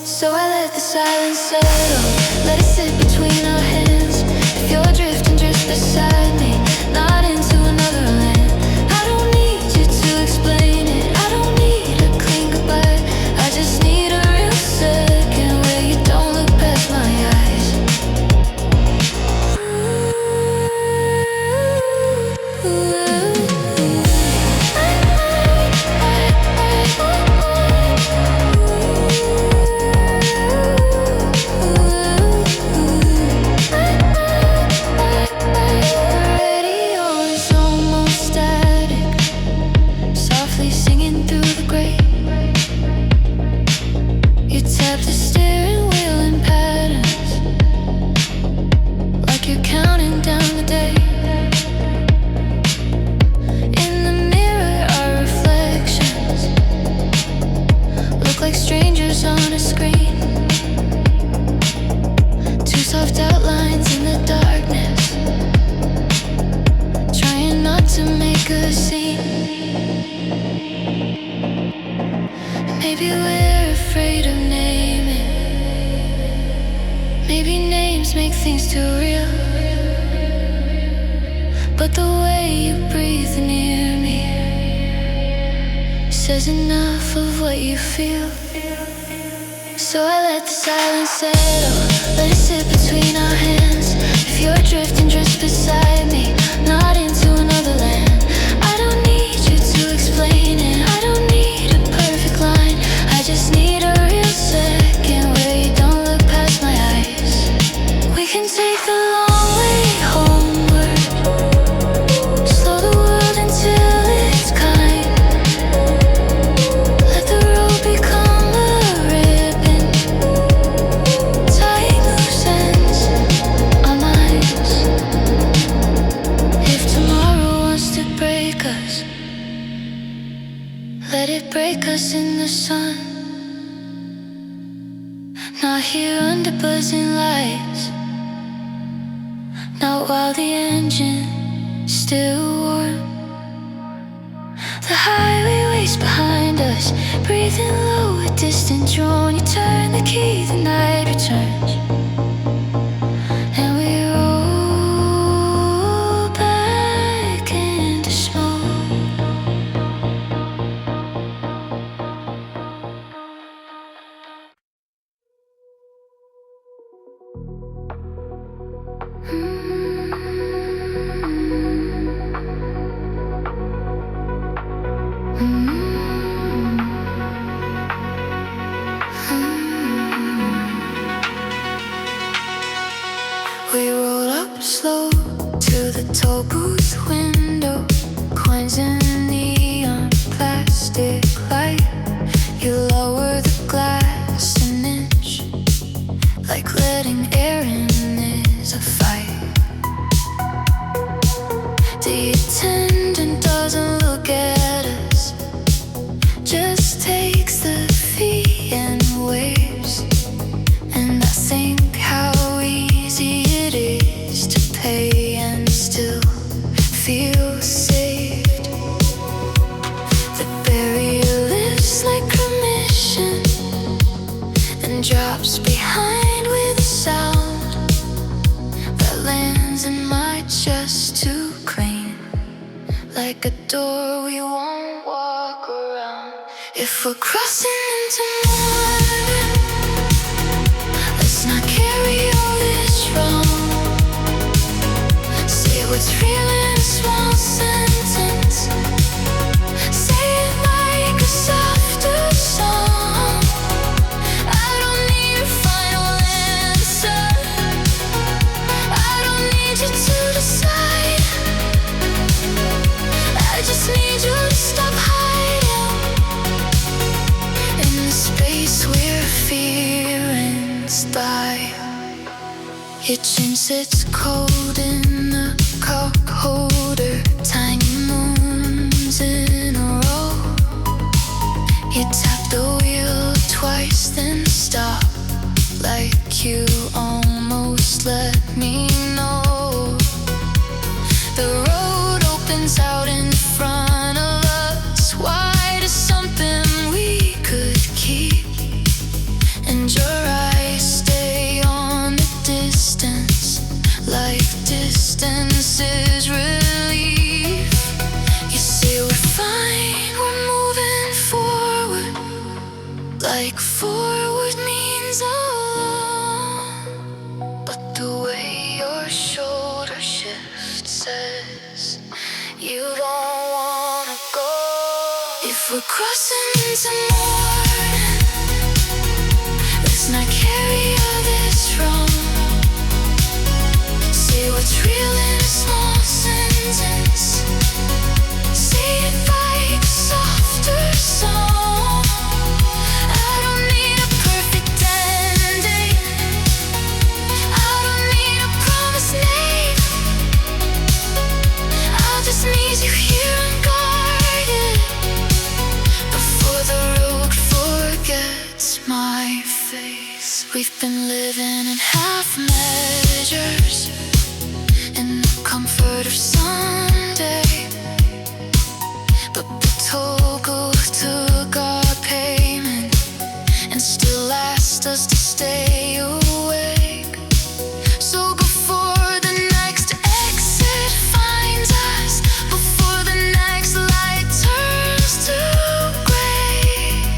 So I let the silence settle, let it sit between our hands. If you're drifting, drift beside me, not into another land. I don't need you to explain it, I don't need a clean goodbye. I just need a real second where you don't look past my eyes. Maybe we're afraid of naming. Maybe names make things too real. But the way you breathe near me says enough of what you feel. So I let the silence settle, let it sit between our hands. If you're drifting, drift beside me, not into another land. I don't need you to explain it, I don't need a perfect line. I just need a real second where you don't look past my eyes. We can take the long way homeward, slow the world until it's kind. Let the road become a ribbon, tying loose ends on minds. If tomorrow wants to break us, let it break us in the sun. Not here under buzzing lights, Not while the engine still warm. The highway waits behind us, breathing low, a distant drone. You turn the key, the night returns, and we roll back into smoke. We roll up slow to the toll booth window, coins in neon plastic light. You lower the glass an inch, like letting air in is a fight. The attendant doesn't look at us, just takes the fee and waves. And I think how easy it is to pay and still feel saved. The barrier lifts like permission and drops behind with a sound that lands in my chest too clean, like a door we won't walk around. If we're crossing into morning, let's not carry all this wrong. Say what's real in a small sentence, say it like a softer song. I don't need a final answer, I don't need you to decide. I just need you to stop hiding in the space where fear ends by. Your chin sits cold in the cup holder, tiny moons in a row. You tap the wheel twice, then stop, like you almost let me know. The road opens out in front of us, wide as something we could keep. And your eyes stay on the distance, like distance is relief. You say we're fine, we're moving forward, like forward means alone. But the way your shoulder shift says you don't wanna go. If we're crossing into morning, let's not carry all this wrong. Say what's real in a small sentence, say it like a softer song. I don't need a perfect ending, I don't need a promised name. I just need you here unguarded, before the road forgets my face. We've been living in half measures, in the comfort of Sunday, but the toll booth took our payment and still asked us to stay awake. So before the next exit finds us, before the next light turns to gray,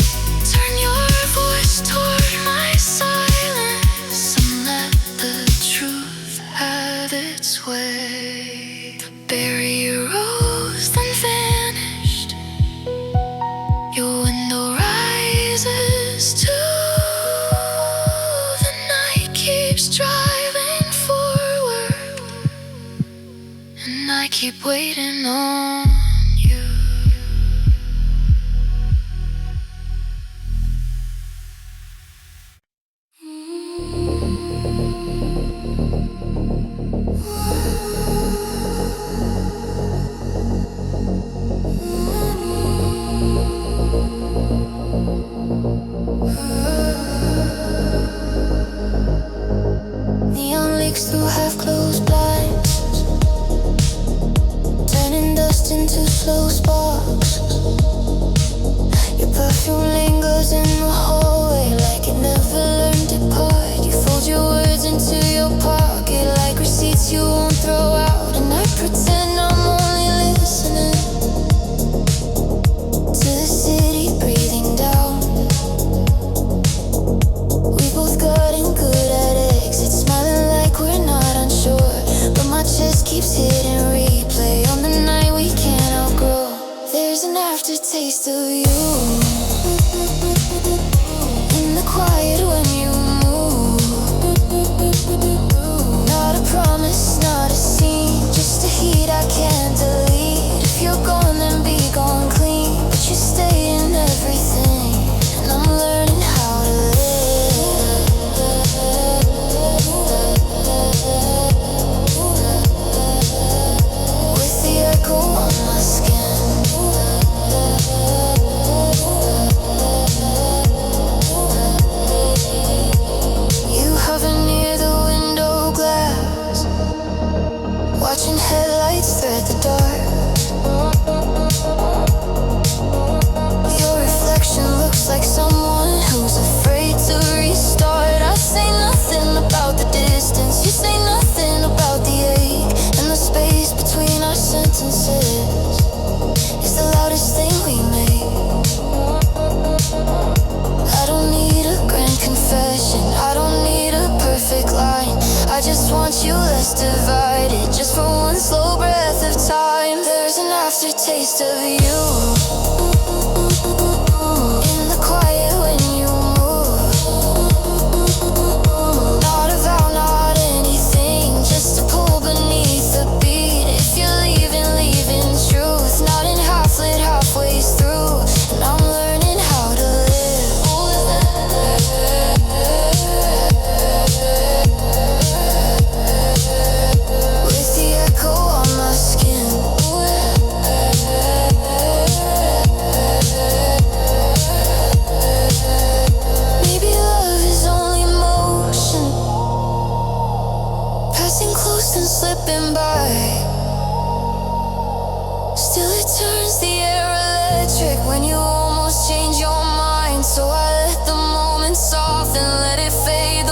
turn your voice toward my silence and let the truth have its way. The barrier rose, then vanished. Your window rises too. The night keeps driving forward, and I keep waiting on you. Neon leaks through half-closed blinds. into slow sparks. Your perfume lingers in the hallway like it never learned to part. You fold your words into your pocket like receipts you won't throw out. And I pretend I'm only listening to the city breathing down. We both gotten good at exit, smiling like we're not unsure. But my chest keeps hitting replay on the night we can't outgrow. There's an aftertaste of you in the quiet when you move. Not a promise, not a scene, just a heat I can't delete. If you're gone, then be gone clean, but you stay in everything, and I'm learning how to live with the echo on my skin. You hover near the window glass, watching headlights thread the dark. Your reflection looks like someone who's afraid to restart. I say nothing about the distance, you say nothing about the ache, and the space between our sentences is the loudest thing we make. I don't need a grand confession, I don't need a perfect line. I just want you less divided, just for one slow breath of time. There's an aftertaste of you in the quiet when you move. Not a vow, not anything, just a pull beneath the beat. If you're leaving, leaving truth, not in half lit, halfway through. And I'm learning how to live with the echo on my skin. Maybe love is only motion, passing close and slipping by. Still it turns the air electric when you almost change your mind. So I let the moment soften, let it fade